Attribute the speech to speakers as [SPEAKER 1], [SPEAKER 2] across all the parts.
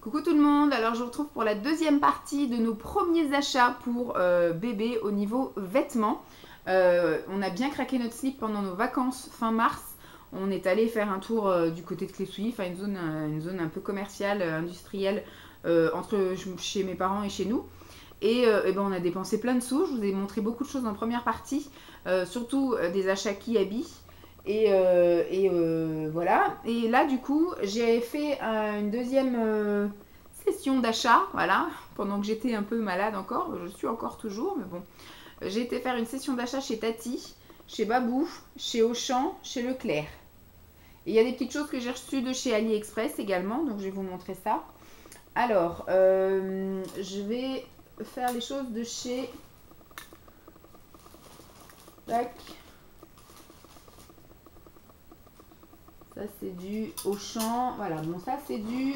[SPEAKER 1] Coucou tout le monde, alors je vous retrouve pour la deuxième partie de nos premiers achats pour bébé au niveau vêtements. On a bien craqué notre slip pendant nos vacances fin mars. On est allé faire un tour du côté de Clé-Souilly, enfin une zone un peu commerciale, industrielle, entre chez mes parents et chez nous. Et ben on a dépensé plein de sous, je vous ai montré beaucoup de choses en première partie, surtout des achats Kiabi. Voilà. Et là, du coup, j'ai fait une deuxième session d'achat, voilà, pendant que j'étais un peu malade encore. Je suis encore toujours, mais bon. J'ai été faire une session d'achat chez Tati, chez Babou, chez Auchan, chez Leclerc. Et il y a des petites choses que j'ai reçues de chez AliExpress également, donc je vais vous montrer ça. Alors, je vais faire les choses de chez... Tac. Ça c'est du Auchan, voilà, bon ça c'est du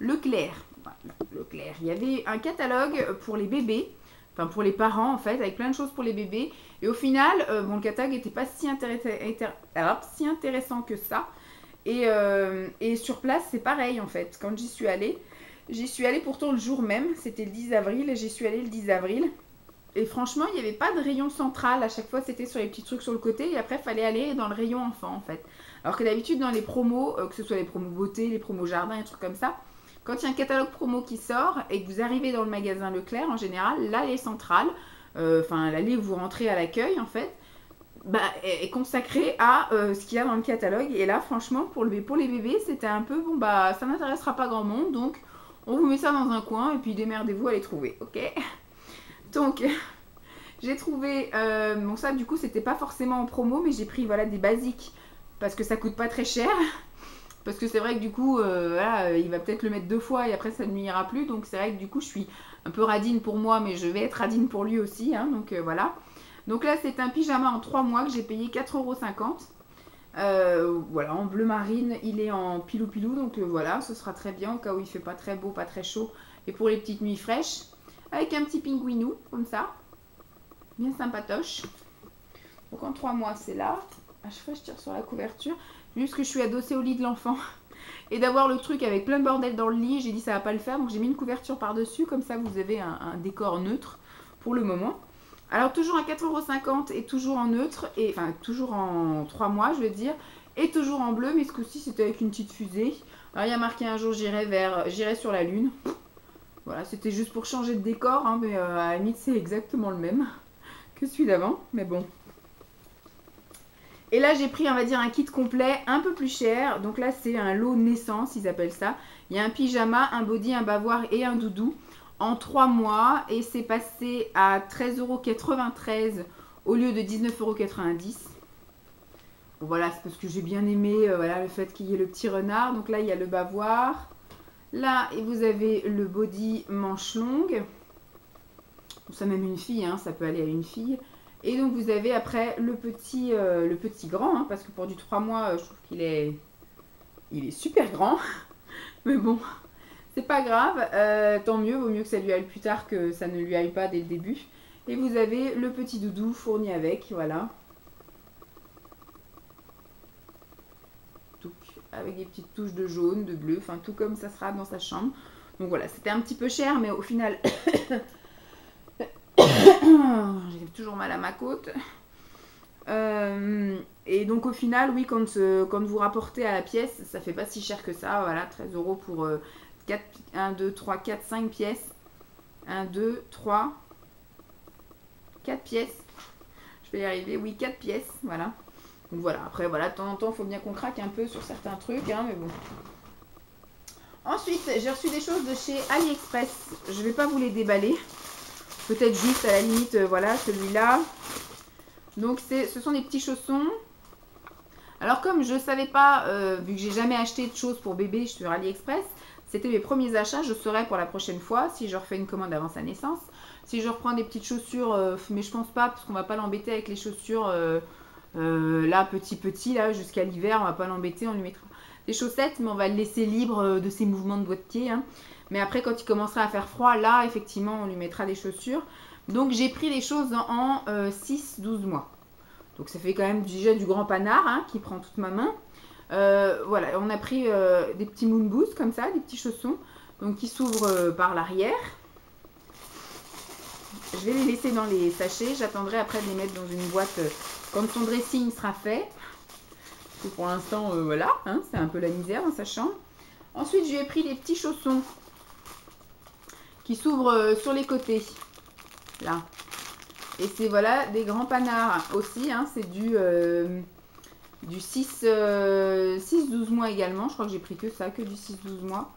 [SPEAKER 1] Leclerc. Voilà, Leclerc. Il y avait un catalogue pour les bébés, enfin pour les parents en fait, avec plein de choses pour les bébés. Et au final, bon le catalogue n'était pas si intéressant que ça. Et sur place c'est pareil en fait, quand j'y suis allée pourtant le jour même, c'était le 10 avril, et j'y suis allée le 10 avril. Et franchement, il n'y avait pas de rayon central. À chaque fois, c'était sur les petits trucs sur le côté. Et après, il fallait aller dans le rayon enfant, en fait. Alors que d'habitude, dans les promos, que ce soit les promos beauté, les promos jardin, et trucs comme ça, quand il y a un catalogue promo qui sort et que vous arrivez dans le magasin Leclerc, en général, l'allée centrale, enfin l'allée où vous rentrez à l'accueil, en fait, bah, est consacrée à ce qu'il y a dans le catalogue. Et là, franchement, pour les bébés, c'était un peu, bon, bah, ça n'intéressera pas grand monde. Donc, on vous met ça dans un coin et puis démerdez-vous à les trouver, ok? Donc, j'ai trouvé, bon ça du coup c'était pas forcément en promo, mais j'ai pris voilà des basiques parce que ça coûte pas très cher. Parce que c'est vrai que du coup, voilà, il va peut-être le mettre 2 fois et après ça ne lui ira plus. Donc c'est vrai que du coup je suis un peu radine pour moi, mais je vais être radine pour lui aussi. Hein, donc voilà. Donc là c'est un pyjama en 3 mois que j'ai payé 4,50 €. Voilà, en bleu marine, il est en pilou-pilou. Donc voilà, ce sera très bien au cas où il fait pas très beau, pas très chaud. Et pour les petites nuits fraîches. Avec un petit pingouinou, comme ça. Bien sympatoche. Donc en 3 mois, c'est là. À chaque fois, je tire sur la couverture. Juste que je suis adossée au lit de l'enfant. Et d'avoir le truc avec plein de bordel dans le lit, j'ai dit ça va pas le faire. Donc j'ai mis une couverture par-dessus. Comme ça, vous avez un décor neutre pour le moment. Alors toujours à 4,50 € et toujours en neutre. Et, enfin, toujours en 3 mois, je veux dire. Et toujours en bleu. Mais ce coup-ci, c'était avec une petite fusée. Alors il y a marqué un jour, j'irai sur la lune. Voilà, c'était juste pour changer de décor, hein, mais à la limite, c'est exactement le même que celui d'avant, mais bon. Et là, j'ai pris, on va dire, un kit complet un peu plus cher. Donc là, c'est un lot naissance, ils appellent ça. Il y a un pyjama, un body, un bavoir et un doudou en 3 mois. Et c'est passé à 13,93 € au lieu de 19,90 €. Bon, voilà, c'est parce que j'ai bien aimé voilà, le fait qu'il y ait le petit renard. Donc là, il y a le bavoir. Là, vous avez le body manche longue. Ça même une fille, hein, ça peut aller à une fille. Et donc vous avez après le petit grand, hein, parce que pour du 3 mois, je trouve qu'il est, super grand. Mais bon, c'est pas grave, tant mieux, vaut mieux que ça lui aille plus tard que ça ne lui aille pas dès le début. Et vous avez le petit doudou fourni avec, voilà. Avec des petites touches de jaune, de bleu, enfin tout comme ça sera dans sa chambre. Donc voilà, c'était un petit peu cher, mais au final, j'ai toujours mal à ma côte. Et donc au final, oui, quand vous rapportez à la pièce, ça fait pas si cher que ça. Voilà, 13 € pour 1, 2, 3, 4, 5 pièces. 1, 2, 3, 4 pièces. Je vais y arriver, oui, 4 pièces, voilà. Donc voilà, après, voilà, de temps en temps, il faut bien qu'on craque un peu sur certains trucs, hein, mais bon. Ensuite, j'ai reçu des choses de chez AliExpress. Je vais pas vous les déballer. Peut-être juste à la limite, voilà, celui-là. Donc, ce sont des petits chaussons. Alors, comme je ne savais pas, vu que j'ai jamais acheté de choses pour bébé sur AliExpress, c'était mes premiers achats, je saurais pour la prochaine fois si je refais une commande avant sa naissance. Si je reprends des petites chaussures, mais je pense pas, parce qu'on va pas l'embêter avec les chaussures là, petit, là, jusqu'à l'hiver, on va pas l'embêter, on lui mettra des chaussettes, mais on va le laisser libre de ses mouvements de doigts de pied. Hein. Mais après, quand il commencera à faire froid, là, effectivement, on lui mettra des chaussures. Donc, j'ai pris les choses en 6-12 mois. Donc, ça fait quand même déjà du grand panard, hein, qui prend toute ma main. Voilà, on a pris des petits moon boots comme ça, des petits chaussons, donc qui s'ouvrent par l'arrière. Je vais les laisser dans les sachets. J'attendrai après de les mettre dans une boîte quand son dressing sera fait. Parce que pour l'instant, voilà, hein, c'est un peu la misère dans sa chambre. Ensuite, je lui ai pris des petits chaussons qui s'ouvrent sur les côtés. Là. Et c'est voilà des grands panards aussi. Hein, c'est du 6-12 mois également. Je crois que j'ai pris que ça, que du 6-12 mois.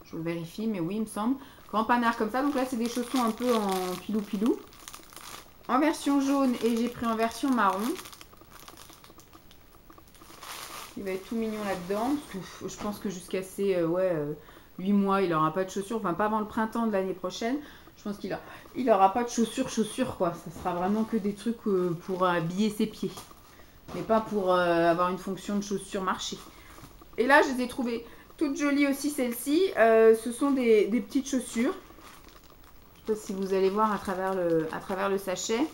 [SPEAKER 1] Je vérifie, mais oui, il me semble. Grand panard comme ça. Donc là, c'est des chaussons un peu en pilou-pilou. En version jaune et j'ai pris en version marron. Il va être tout mignon là-dedans. Je pense que jusqu'à ses 8 mois, il n'aura pas de chaussures. Enfin, pas avant le printemps de l'année prochaine. Je pense qu'il n'aura pas de chaussures, quoi. Ça sera vraiment que des trucs pour habiller ses pieds. Mais pas pour avoir une fonction de chaussures marché. Et là, je les ai trouvées toutes jolies aussi, celles-ci. Ce sont des petites chaussures. Je ne sais pas si vous allez voir à travers le sachet.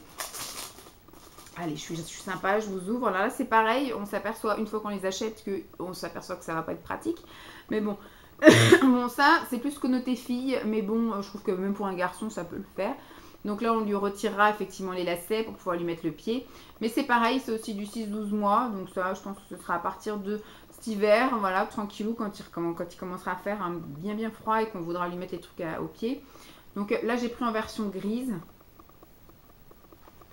[SPEAKER 1] Allez, je suis sympa, je vous ouvre. Là, c'est pareil, on s'aperçoit une fois qu'on les achète qu'on s'aperçoit que ça va pas être pratique. Mais bon, bon ça, c'est plus connoté fille. Mais bon, je trouve que même pour un garçon, ça peut le faire. Donc là, on lui retirera effectivement les lacets pour pouvoir lui mettre le pied. Mais c'est pareil, c'est aussi du 6-12 mois. Donc ça, je pense que ce sera à partir de cet hiver. Voilà, tranquillou, quand il commencera à faire bien froid et qu'on voudra lui mettre les trucs au pied. Donc là, j'ai pris en version grise.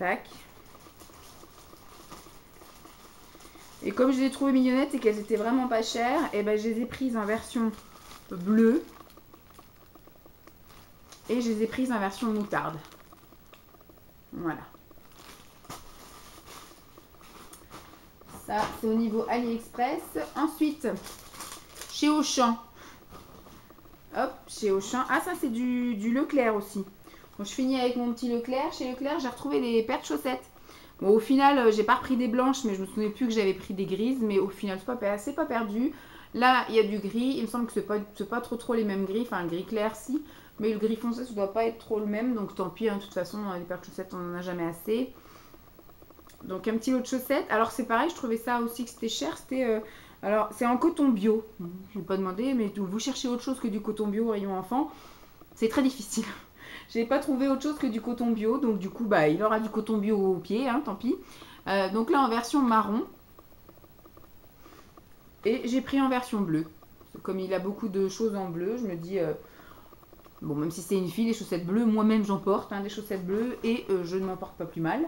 [SPEAKER 1] Tac. Et comme je les ai trouvées mignonnettes et qu'elles étaient vraiment pas chères, et ben je les ai prises en version bleue. Et je les ai prises en version moutarde. Voilà. Ça, c'est au niveau AliExpress. Ensuite, chez Auchan. Hop, chez Auchan. Ah, ça, c'est du Leclerc aussi. Bon, je finis avec mon petit Leclerc. Chez Leclerc, j'ai retrouvé des paires de chaussettes. Bon, au final, j'ai pas repris des blanches, mais je me souvenais plus que j'avais pris des grises. Mais au final, c'est pas perdu. Là, il y a du gris. Il me semble que c'est pas trop les mêmes gris. Enfin, le gris clair, si. Mais le gris foncé, ça doit pas être trop le même. Donc, tant pis. Hein, de toute façon, les paires de chaussettes, on n'en a jamais assez. Donc, un petit lot de chaussettes. Alors, c'est pareil, je trouvais ça aussi que c'était cher. C'était... alors, c'est en coton bio. Je ne vais pas demander, mais vous cherchez autre chose que du coton bio au rayon enfant. C'est très difficile. J'ai pas trouvé autre chose que du coton bio, donc du coup, bah, il aura du coton bio au pied, hein, tant pis. Donc là, en version marron. Et j'ai pris en version bleue. Comme il a beaucoup de choses en bleu, je me dis... bon, même si c'est une fille, les chaussettes bleues, moi-même j'en porte, hein, des chaussettes bleues, et je ne m'en porte pas plus mal.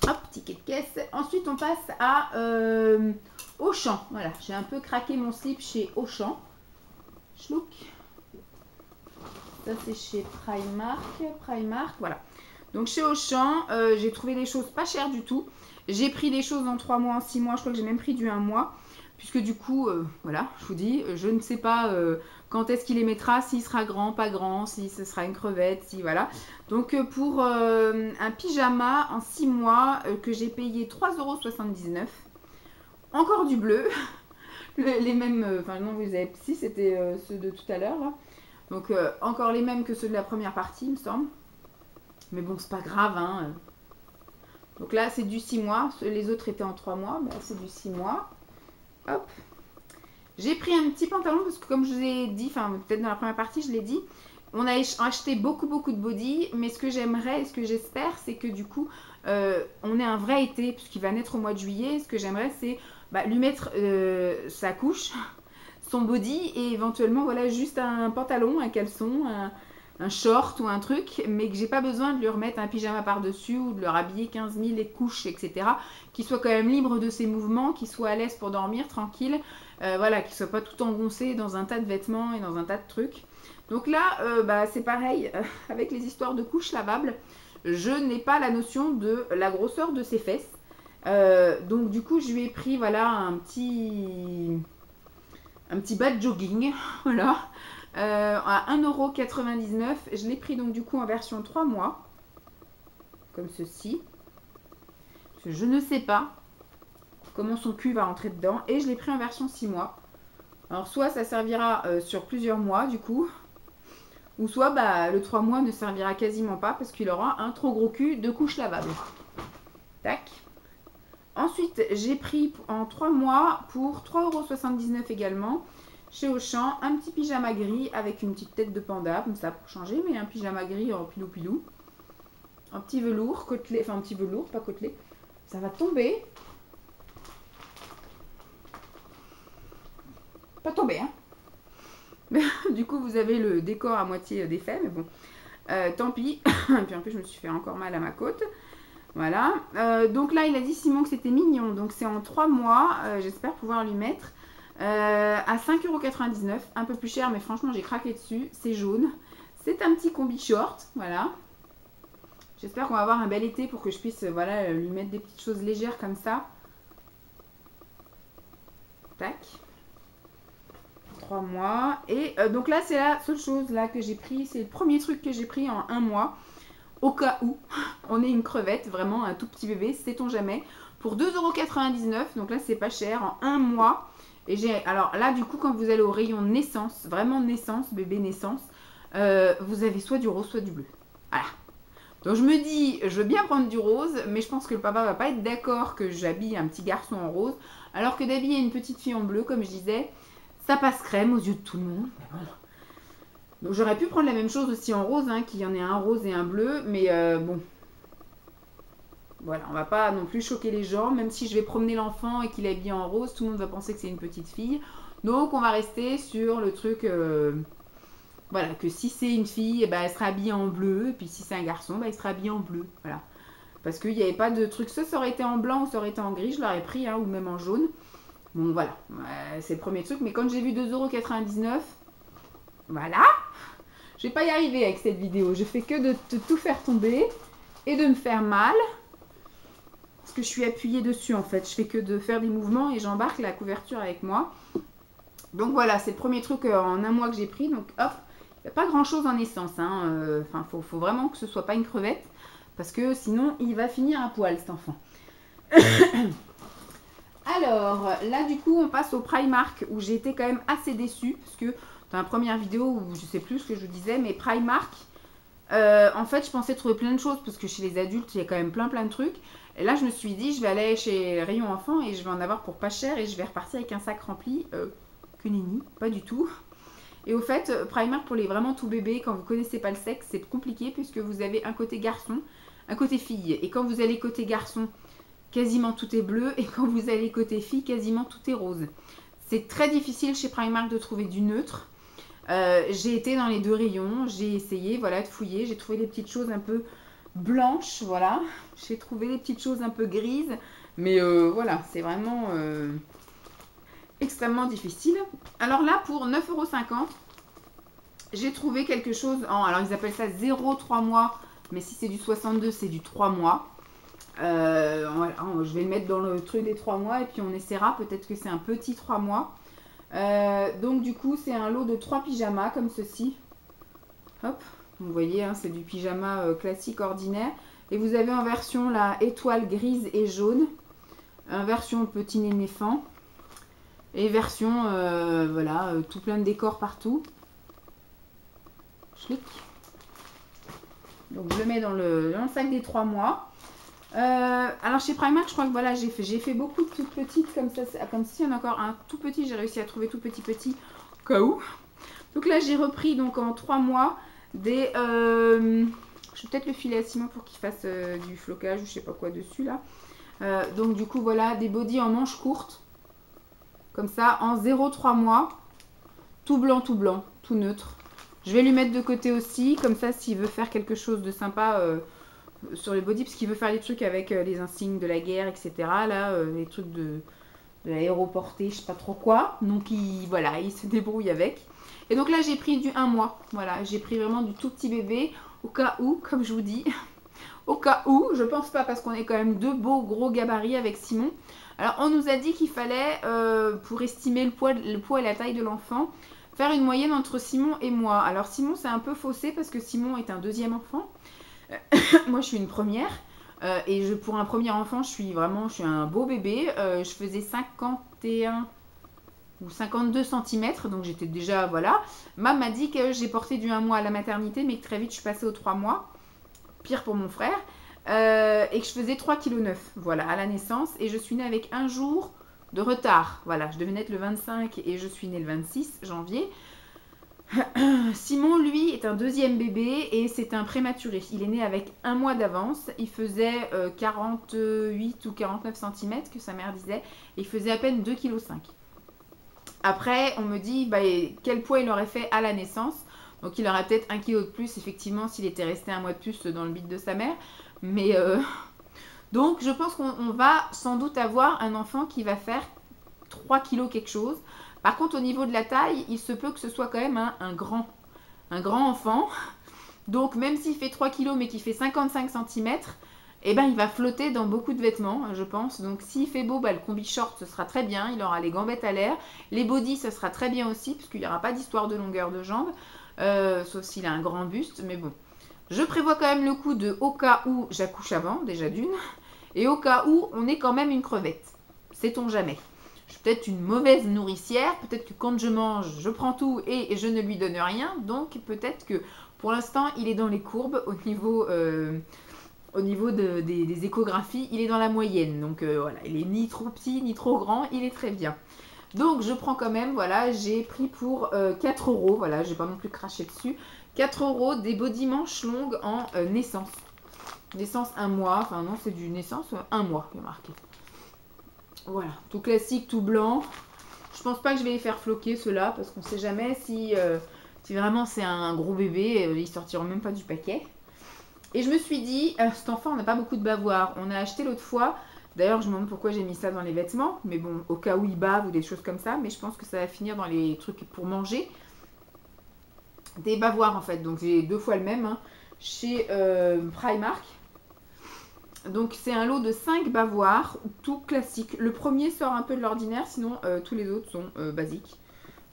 [SPEAKER 1] Hop, ticket de caisse. Ensuite, on passe à Auchan. Voilà, j'ai un peu craqué mon slip chez Auchan. Schlouk. Ça, c'est chez Primark, voilà. Donc, chez Auchan, j'ai trouvé des choses pas chères du tout. J'ai pris des choses en 3 mois, en 6 mois. Je crois que j'ai même pris du 1 mois. Puisque du coup, voilà, je vous dis, je ne sais pas quand est-ce qu'il les mettra, s'il sera grand, pas grand, si ce sera une crevette, si voilà. Donc, pour un pyjama en 6 mois que j'ai payé 3,79 €. Encore du bleu. Les mêmes, enfin non, vous avez, si c'était ceux de tout à l'heure là. Donc encore les mêmes que ceux de la première partie, il me semble. Mais bon, c'est pas grave. Hein. Donc là, c'est du 6 mois. Les autres étaient en 3 mois. Mais là, c'est du 6 mois. Hop. J'ai pris un petit pantalon parce que comme je vous ai dit, enfin peut-être dans la première partie, je l'ai dit, on a acheté beaucoup de body. Mais ce que j'aimerais et ce que j'espère, c'est que du coup, on ait un vrai été puisqu'il va naître au mois de juillet. Ce que j'aimerais, c'est lui mettre sa couche, son body et éventuellement voilà juste un pantalon, un caleçon, un short ou un truc, mais que j'ai pas besoin de lui remettre un pyjama par-dessus ou de le rhabiller 15 000 couches, etc. Qu'il soit quand même libre de ses mouvements, qu'il soit à l'aise pour dormir, tranquille, voilà, qu'il soit pas tout engoncé dans un tas de vêtements et dans un tas de trucs. Donc là, c'est pareil, avec les histoires de couches lavables, je n'ai pas la notion de la grosseur de ses fesses. Donc du coup, je lui ai pris voilà un petit bas de jogging, voilà, à 1,99 €. Je l'ai pris donc du coup en version 3 mois, comme ceci. Parce que je ne sais pas comment son cul va rentrer dedans. Et je l'ai pris en version 6 mois. Alors soit ça servira sur plusieurs mois du coup, ou soit le 3 mois ne servira quasiment pas parce qu'il aura un trop gros cul de couche lavable. Tac. Ensuite, j'ai pris en 3 mois pour 3,79 € également. Chez Auchan, un petit pyjama gris avec une petite tête de panda, comme ça pour changer, mais un pyjama gris en pilou-pilou. Un petit velours, côtelé, enfin un petit velours, pas côtelé. Ça va tomber. Pas tomber, hein. Du coup, vous avez le décor à moitié défait, mais bon, tant pis. Et puis en plus, je me suis fait encore mal à ma côte. Voilà. Donc là, il a dit Simon que c'était mignon. Donc c'est en 3 mois. J'espère pouvoir lui mettre à 5,99 €. Un peu plus cher, mais franchement, j'ai craqué dessus. C'est jaune. C'est un petit combi short. Voilà. J'espère qu'on va avoir un bel été pour que je puisse voilà, lui mettre des petites choses légères comme ça. Tac. 3 mois. Et donc là, c'est la seule chose là que j'ai pris. C'est le premier truc que j'ai pris en 1 mois. Au cas où on est une crevette, vraiment un tout petit bébé, sait-on jamais. Pour 2,99 €, donc là c'est pas cher, en 1 mois. Et j'ai, alors là du coup quand vous allez au rayon naissance, vraiment naissance, bébé naissance, vous avez soit du rose, soit du bleu. Voilà. Donc je me dis, je veux bien prendre du rose, mais je pense que le papa va pas être d'accord que j'habille un petit garçon en rose, alors que d'habiller une petite fille en bleu, comme je disais, ça passe crème aux yeux de tout le monde. Mais bon. Donc j'aurais pu prendre la même chose aussi en rose, hein, qu'il y en ait un rose et un bleu, mais bon. Voilà, on va pas non plus choquer les gens, même si je vais promener l'enfant et qu'il est habillé en rose, tout le monde va penser que c'est une petite fille. Donc on va rester sur le truc, voilà, que si c'est une fille, eh ben, elle sera habillée en bleu, et puis si c'est un garçon, ben, il sera habillé en bleu, voilà. Parce qu'il n'y avait pas de truc, ça aurait été en blanc ou ça aurait été en gris, je l'aurais pris, hein, ou même en jaune. Bon voilà, c'est le premier truc, mais quand j'ai vu 2,99 €, voilà. Je vais pas y arriver avec cette vidéo. Je fais que de tout faire tomber et de me faire mal. Parce que je suis appuyée dessus en fait. Je fais que de faire des mouvements et j'embarque la couverture avec moi. Donc voilà, c'est le premier truc en 1 mois que j'ai pris. Donc hop, il n'y a pas grand chose en naissance. Hein. Enfin, faut vraiment que ce soit pas une crevette. Parce que sinon, il va finir à poil cet enfant. Alors, là du coup, on passe au Primark où j'ai été quand même assez déçue. Parce que dans la première vidéo où je sais plus ce que je vous disais, mais Primark, en fait je pensais trouver plein de choses parce que chez les adultes il y a quand même plein de trucs. Et là je me suis dit je vais aller chez Rayon Enfant et je vais en avoir pour pas cher et je vais repartir avec un sac rempli. Que nenni, pas du tout. Et au fait, Primark pour les vraiment tout bébés, quand vous connaissez pas le sexe, c'est compliqué puisque vous avez un côté garçon, un côté fille. Et quand vous allez côté garçon, quasiment tout est bleu. Et quand vous allez côté fille, quasiment tout est rose. C'est très difficile chez Primark de trouver du neutre. J'ai été dans les 2 rayons, j'ai essayé voilà, de fouiller, j'ai trouvé des petites choses un peu blanches, voilà. J'ai trouvé des petites choses un peu grises, mais voilà, c'est vraiment extrêmement difficile. Alors là, pour 9,50 €, j'ai trouvé quelque chose en... Alors ils appellent ça 0,3 mois, mais si c'est du 62, c'est du 3 mois. Voilà, je vais le mettre dans le truc des 3 mois et puis on essaiera, peut-être que c'est un petit 3 mois. Donc du coup c'est un lot de 3 pyjamas comme ceci. Hop, vous voyez hein, c'est du pyjama classique ordinaire. Et vous avez en version la étoile grise et jaune, en version petit nénéfant et version voilà tout plein de décors partout. Schlick. Donc je le mets dans le sac des 3 mois. Alors chez Primark, je crois que voilà, j'ai fait beaucoup de toutes petites comme ça, comme si il y en a encore un tout petit, j'ai réussi à trouver tout petit au cas où. Donc là j'ai repris donc en 3 mois des, je vais peut-être le filer à Simon pour qu'il fasse du flocage ou je sais pas quoi dessus là. Donc du coup voilà des bodys en manches courtes, comme ça en 0,3 mois, tout blanc, tout neutre. Je vais lui mettre de côté aussi, comme ça s'il veut faire quelque chose de sympa sur les bodys, parce qu'il veut faire des trucs avec les insignes de la guerre, etc. Là, les trucs de l'aéroporté, je sais pas trop quoi. Donc voilà, il se débrouille avec. Et donc là, j'ai pris du 1 mois. Voilà, j'ai pris vraiment du tout petit bébé, au cas où, comme je vous dis. Au cas où, je pense pas, parce qu'on est quand même 2 beaux gros gabarits avec Simon. Alors, on nous a dit qu'il fallait, pour estimer le poids et la taille de l'enfant, faire une moyenne entre Simon et moi. Alors, Simon, c'est un peu faussé, parce que Simon est un 2e enfant. Moi je suis une première et pour un premier enfant je suis un beau bébé. Je faisais 51 ou 52 cm, donc j'étais déjà voilà. Mam m'a dit que j'ai porté du 1 mois à la maternité mais que très vite je suis passée aux 3 mois. Pire pour mon frère. et que je faisais 3,9 kg, voilà, à la naissance. Et je suis née avec un jour de retard. Voilà, je devais naître le 25 et je suis née le 26 janvier. Simon, lui, est un deuxième bébé et c'est un prématuré. Il est né avec un mois d'avance. Il faisait 48 ou 49 cm, que sa mère disait. Et il faisait à peine 2,5 kg. Après, on me dit bah, quel poids il aurait fait à la naissance. Donc il aurait peut-être 1 kg de plus, effectivement, s'il était resté un mois de plus dans le bide de sa mère. Mais donc je pense qu'on va sans doute avoir un enfant qui va faire 3 kg quelque chose. Par contre, au niveau de la taille, il se peut que ce soit quand même un grand enfant. Donc même s'il fait 3 kg mais qu'il fait 55 cm, eh ben, il va flotter dans beaucoup de vêtements, je pense. Donc s'il fait beau, bah, le combi short, ce sera très bien. Il aura les gambettes à l'air. Les bodys, ce sera très bien aussi, puisqu'il n'y aura pas d'histoire de longueur de jambe. Sauf s'il a un grand buste. Mais bon, je prévois quand même le coup de au cas où j'accouche avant, déjà d'une. Et au cas où on est quand même une crevette. Sait-on jamais. Je suis peut-être une mauvaise nourricière. Peut-être que quand je mange, je prends tout et je ne lui donne rien. Donc peut-être que pour l'instant, il est dans les courbes au niveau des échographies, il est dans la moyenne. Donc voilà, il est ni trop petit ni trop grand, il est très bien. Donc je prends quand même, voilà, j'ai pris pour 4 €, voilà, j'ai pas non plus craché dessus, 4 € des body manches longues en naissance. Naissance 1 mois, enfin non, c'est du naissance 1 mois, il y a marqué. Voilà, tout classique, tout blanc. Je pense pas que je vais les faire floquer ceux-là, parce qu'on sait jamais si vraiment c'est un gros bébé, ils sortiront même pas du paquet. Et je me suis dit, cet enfant, on n'a pas beaucoup de bavoirs. On a acheté l'autre fois, d'ailleurs je me demande pourquoi j'ai mis ça dans les vêtements, mais bon, au cas où il bave ou des choses comme ça, mais je pense que ça va finir dans les trucs pour manger. Des bavoirs en fait, donc j'ai 2 fois le même, hein, chez Primark. Donc c'est un lot de 5 bavoirs, tout classique. Le premier sort un peu de l'ordinaire, sinon tous les autres sont basiques,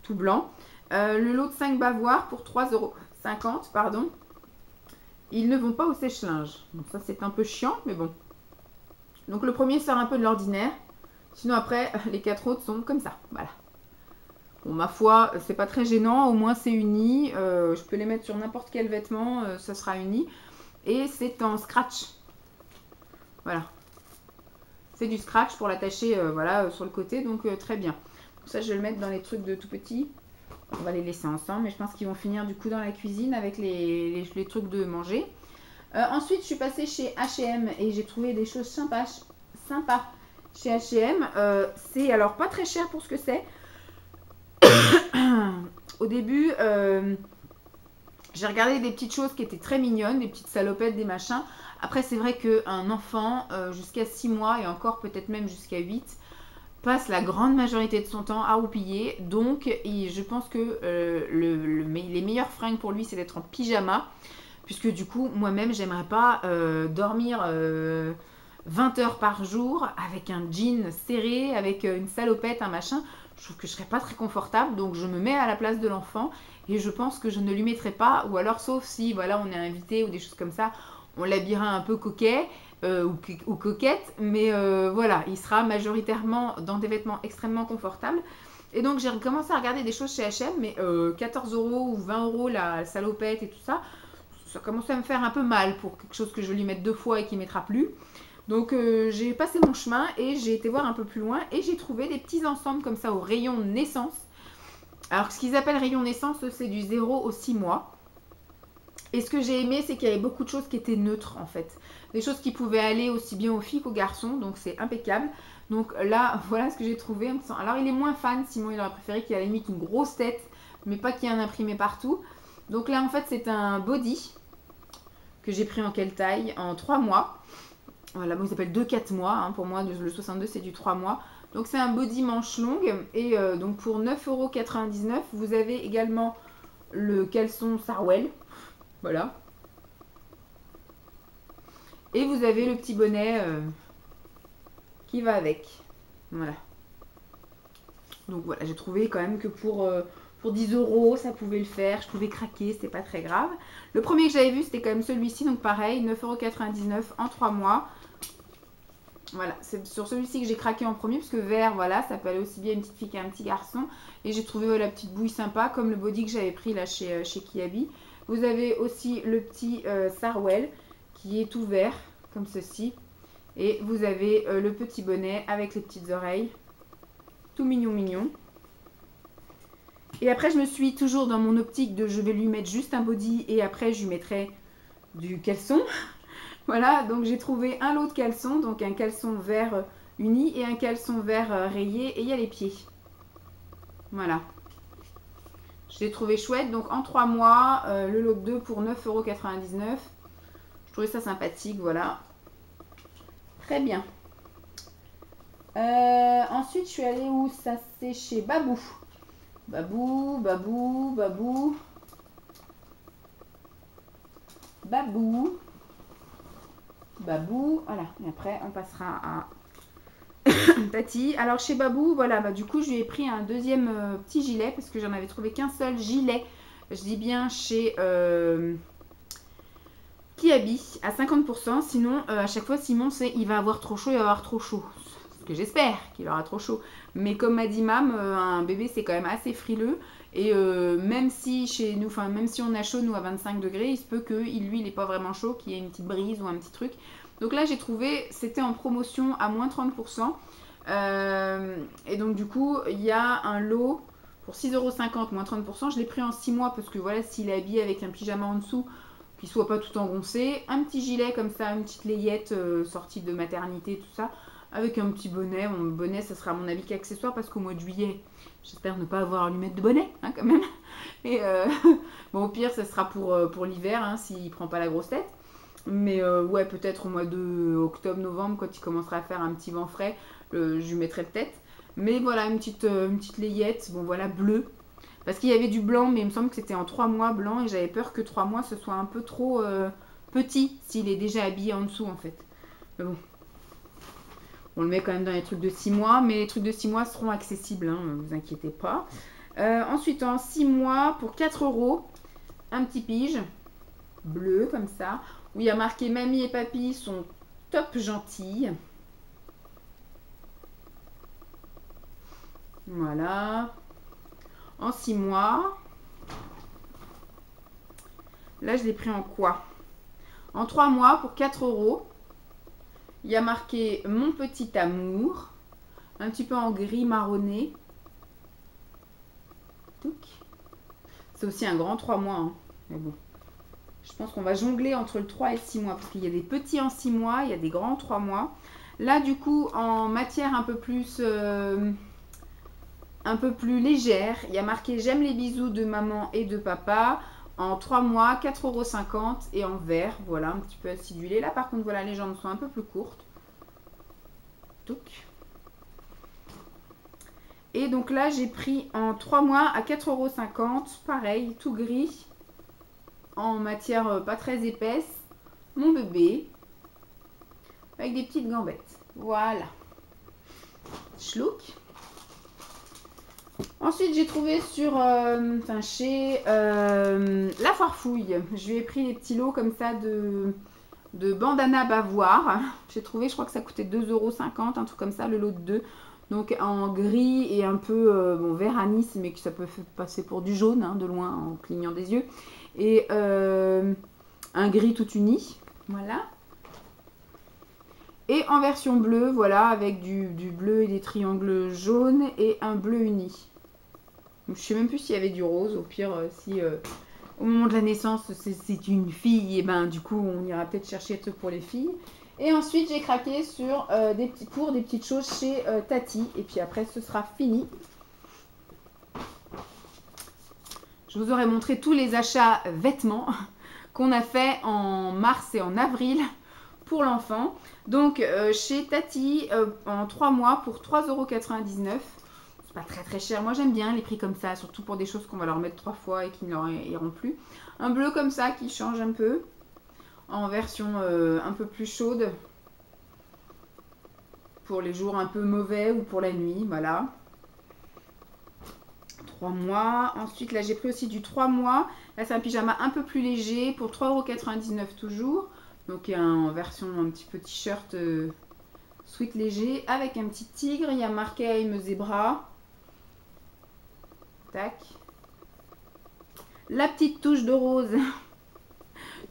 [SPEAKER 1] tout blanc. Le lot de 5 bavoirs pour 3,50 €, pardon. Ils ne vont pas au sèche-linge. Donc ça c'est un peu chiant, mais bon. Donc le premier sort un peu de l'ordinaire. Sinon après, les 4 autres sont comme ça. Voilà. Bon, ma foi, c'est pas très gênant. Au moins c'est uni. Je peux les mettre sur n'importe quel vêtement. Ça sera uni. Et c'est en scratch. Voilà. C'est du scratch pour l'attacher voilà, sur le côté. Donc très bien. Donc, ça je vais le mettre dans les trucs de tout petit. On va les laisser ensemble, mais je pense qu'ils vont finir du coup dans la cuisine avec les trucs de manger. Ensuite, je suis passée chez H&M et j'ai trouvé des choses sympas chez H&M. C'est alors pas très cher pour ce que c'est. Au début, j'ai regardé des petites choses qui étaient très mignonnes, des petites salopettes, des machins. Après, c'est vrai qu'un enfant jusqu'à 6 mois et encore peut-être même jusqu'à 8 passe la grande majorité de son temps à roupiller. Donc, je pense que les meilleures fringues pour lui, c'est d'être en pyjama. Puisque du coup, moi-même, j'aimerais pas dormir 20 heures par jour avec un jean serré, avec une salopette, un machin. Je trouve que je serais pas très confortable. Donc, je me mets à la place de l'enfant. Et je pense que je ne lui mettrai pas. Ou alors, sauf si, voilà, on est invité ou des choses comme ça, on l'habillera un peu coquet. Ou coquette, mais voilà, il sera majoritairement dans des vêtements extrêmement confortables. Et donc j'ai commencé à regarder des choses chez H&M, mais 14 € ou 20 € la salopette et tout ça, ça commençait à me faire un peu mal pour quelque chose que je vais lui mettre 2 fois et qui ne mettra plus. Donc j'ai passé mon chemin et j'ai été voir un peu plus loin et j'ai trouvé des petits ensembles comme ça au rayon naissance. Alors ce qu'ils appellent rayon naissance, c'est du 0 au 6 mois. Et ce que j'ai aimé, c'est qu'il y avait beaucoup de choses qui étaient neutres en fait. Des choses qui pouvaient aller aussi bien aux filles qu'aux garçons, donc c'est impeccable. Donc là, voilà ce que j'ai trouvé. Alors il est moins fan, Simon il aurait préféré qu'il y ait à la limite une grosse tête, mais pas qu'il y ait un imprimé partout. Donc là en fait c'est un body que j'ai pris en quelle taille? En 3 mois. Voilà, bon il s'appelle 2-4 mois, hein. Pour moi le 62 c'est du 3 mois. Donc c'est un body manche longue et donc pour 9,99 €, vous avez également le caleçon Sarwell. Voilà. Et vous avez le petit bonnet qui va avec. Voilà. Donc voilà, j'ai trouvé quand même que pour 10 € ça pouvait le faire. Je pouvais craquer, c'était pas très grave. Le premier que j'avais vu, c'était quand même celui-ci. Donc pareil, 9,99 € en 3 mois. Voilà, c'est sur celui-ci que j'ai craqué en premier. Parce que vert, voilà, ça peut aller aussi bien une petite fille qu'un petit garçon. Et j'ai trouvé la petite bouille sympa, comme le body que j'avais pris là chez Kiabi. Vous avez aussi le petit Sarwell qui est tout vert. comme ceci. Et vous avez le petit bonnet avec les petites oreilles. Tout mignon, mignon. Et après, je me suis toujours dans mon optique de je vais lui mettre juste un body et après, je lui mettrai du caleçon. Voilà, donc j'ai trouvé un lot de caleçons. Donc un caleçon vert uni et un caleçon vert rayé. Et il y a les pieds. Voilà. Je l'ai trouvé chouette. Donc en 3 mois, le lot de 2 pour 9,99 €. Je trouvais ça sympathique, voilà. Très bien. Ensuite, je suis allée où? Ça, c'est chez Babou. Babou, Babou, Babou. Babou. Babou. Voilà. Et après, on passera à Tati. Alors, chez Babou, voilà. Bah, du coup, je lui ai pris un deuxième petit gilet parce que j'en avais trouvé qu'un seul gilet. Je dis bien chez Kiabi à 50%. Sinon, à chaque fois, Simon, c'est il va avoir trop chaud, il va avoir trop chaud. Ce que j'espère qu'il aura trop chaud. Mais comme m'a dit Mam, un bébé, c'est quand même assez frileux. Et même si chez nous, enfin, même si on a chaud, nous, à 25 degrés, il se peut que lui, il n'est pas vraiment chaud, qu'il y ait une petite brise ou un petit truc. Donc là, j'ai trouvé, c'était en promotion à moins 30%. Et donc, du coup, il y a un lot pour 6,50 € moins 30%. Je l'ai pris en 6 mois parce que voilà, s'il est habillé avec un pyjama en dessous, qu'il soit pas tout engoncé. Un petit gilet comme ça, une petite layette sortie de maternité, tout ça. Avec un petit bonnet. Mon bonnet, ça sera à mon avis qu'accessoire parce qu'au mois de juillet, j'espère ne pas avoir à lui mettre de bonnet, hein, quand même. Et bon, au pire, ça sera pour l'hiver, hein, s'il prend pas la grosse tête. Mais ouais, peut-être au mois de octobre-novembre, quand il commencera à faire un petit vent frais, je lui mettrai peut-être. Mais voilà, une petite layette, bon voilà, bleue. Parce qu'il y avait du blanc, mais il me semble que c'était en 3 mois blanc. Et j'avais peur que 3 mois, ce soit un peu trop petit, s'il est déjà habillé en dessous, en fait. Mais bon. On le met quand même dans les trucs de 6 mois, mais les trucs de 6 mois seront accessibles, hein, ne vous inquiétez pas. Ensuite, en 6 mois, pour 4 €, un petit pige, bleu comme ça, où il y a marqué Mamie et Papy sont top gentils. Voilà. En 6 mois. Là, je l'ai pris en quoi? En 3 mois, pour 4 €. Il y a marqué Mon petit amour, un petit peu en gris marronné. C'est aussi un grand 3 mois. Hein. Mais bon, je pense qu'on va jongler entre le 3 et 6 mois. Parce qu'il y a des petits en 6 mois, il y a des grands 3 mois. Là, du coup, en matière un peu plus légère, il y a marqué J'aime les bisous de maman et de papa. En 3 mois, 4,50 € et en vert, voilà, un petit peu acidulé. Là, par contre, voilà, les jambes sont un peu plus courtes. Touc. Et donc là, j'ai pris en 3 mois à 4,50 €, pareil, tout gris, en matière pas très épaisse, mon bébé, avec des petites gambettes. Voilà. Schlouk. Ensuite, j'ai trouvé chez La Farfouille. Je lui ai pris les petits lots comme ça de bandana bavoir. J'ai trouvé, je crois que ça coûtait 2,50 €, un truc comme ça, le lot de 2. Donc en gris et un peu vert anis, mais que ça peut passer pour du jaune, hein, de loin, en clignant des yeux. Et un gris tout uni, voilà. Et en version bleue, voilà, avec du bleu et des triangles jaunes et un bleu uni. Donc, je ne sais même plus s'il y avait du rose. Au pire, si au moment de la naissance, c'est une fille, et ben du coup, on ira peut-être chercher trucs pour les filles. Et ensuite, j'ai craqué sur des petites choses chez Tati. Et puis après, ce sera fini. Je vous aurais montré tous les achats vêtements qu'on a fait en mars et en avril pour l'enfant. Donc, chez Tati, en 3 mois, pour 3,99 €. C'est pas très très cher. Moi, j'aime bien les prix comme ça, surtout pour des choses qu'on va leur mettre 3 fois et qui ne leur iront plus. Un bleu comme ça qui change un peu, en version un peu plus chaude, pour les jours un peu mauvais ou pour la nuit, voilà. 3 mois. Ensuite, là, j'ai pris aussi du 3 mois. Là, c'est un pyjama un peu plus léger pour 3,99 € toujours. Donc, en version un petit peu t-shirt sweat léger avec un petit tigre. Il y a marqué I'm a Zebra. Tac. La petite touche de rose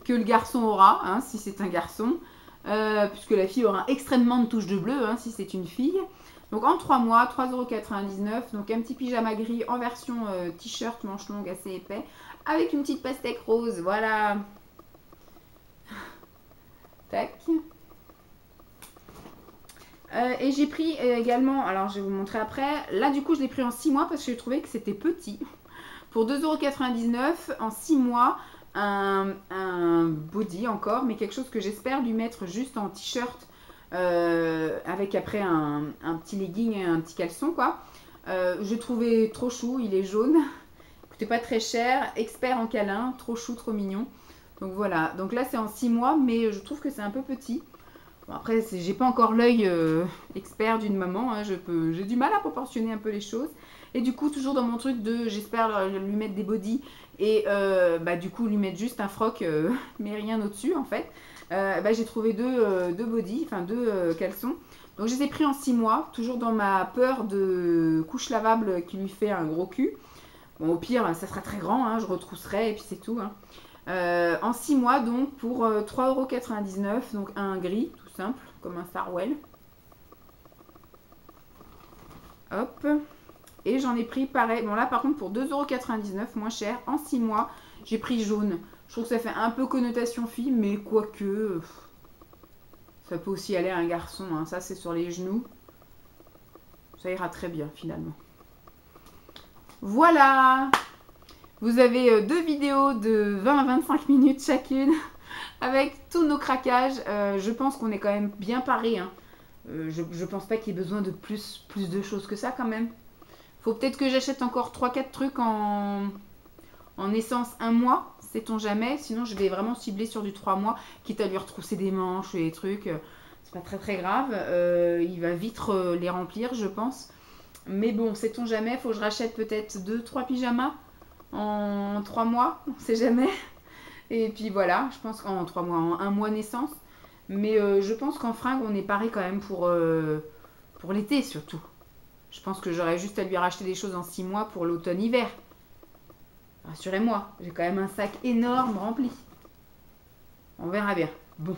[SPEAKER 1] que le garçon aura, hein, si c'est un garçon. puisque la fille aura extrêmement de touches de bleu hein, si c'est une fille. Donc en 3 mois, 3,99 €. Donc un petit pyjama gris en version t-shirt manche longue assez épais, avec une petite pastèque rose, voilà. Tac. Et j'ai pris également, alors je vais vous montrer après, là du coup je l'ai pris en 6 mois parce que j'ai trouvé que c'était petit. Pour 2,99 € en 6 mois, un body encore, mais quelque chose que j'espère lui mettre juste en t-shirt avec après un petit legging et un petit caleçon quoi. Je trouvais trop chou, il est jaune, coûtait pas très cher, expert en câlin, trop chou, trop mignon. Donc voilà, donc là c'est en 6 mois, mais je trouve que c'est un peu petit. Bon, après, j'ai pas encore l'œil expert d'une maman, hein, j'ai du mal à proportionner un peu les choses. Et du coup, toujours dans mon truc de, j'espère lui mettre des bodys et bah, du coup lui mettre juste un froc, mais rien au-dessus en fait. Bah, j'ai trouvé deux bodys, enfin deux caleçons. Donc je les ai pris en 6 mois, toujours dans ma peur de couche lavable qui lui fait un gros cul. Bon, au pire, ça sera très grand, hein, je retrousserai et puis c'est tout. Hein. En 6 mois, donc, pour 3,99 €, donc un gris, tout simple, comme un Sarwell. Hop. Et j'en ai pris pareil. Bon, là, par contre, pour 2,99 €, moins cher, en 6 mois, j'ai pris jaune. Je trouve que ça fait un peu connotation fille, mais quoique, ça peut aussi aller à un garçon. Hein. Ça, c'est sur les genoux. Ça ira très bien, finalement. Voilà! Vous avez 2 vidéos de 20 à 25 minutes chacune avec tous nos craquages. Je pense qu'on est quand même bien paré. Hein. Je pense pas qu'il y ait besoin de plus de choses que ça quand même. Faut peut-être que j'achète encore 3-4 trucs en essence 1 mois, sait-on jamais. Sinon je vais vraiment cibler sur du 3 mois, quitte à lui retrousser des manches et des trucs. C'est pas très grave. Il va vite les remplir je pense. Mais bon, sait-on jamais, faut que je rachète peut-être 2-3 pyjamas en 3 mois, on sait jamais. Et puis voilà, je pense qu'en 3 mois, en 1 mois naissance. Mais je pense qu'en fringues, on est paré quand même pour l'été surtout. Je pense que j'aurais juste à lui racheter des choses en 6 mois pour l'automne-hiver. Rassurez-moi, j'ai quand même un sac énorme rempli. On verra bien. Bon.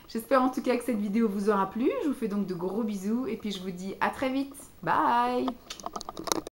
[SPEAKER 1] J'espère en tout cas que cette vidéo vous aura plu. Je vous fais donc de gros bisous et puis je vous dis à très vite. Bye!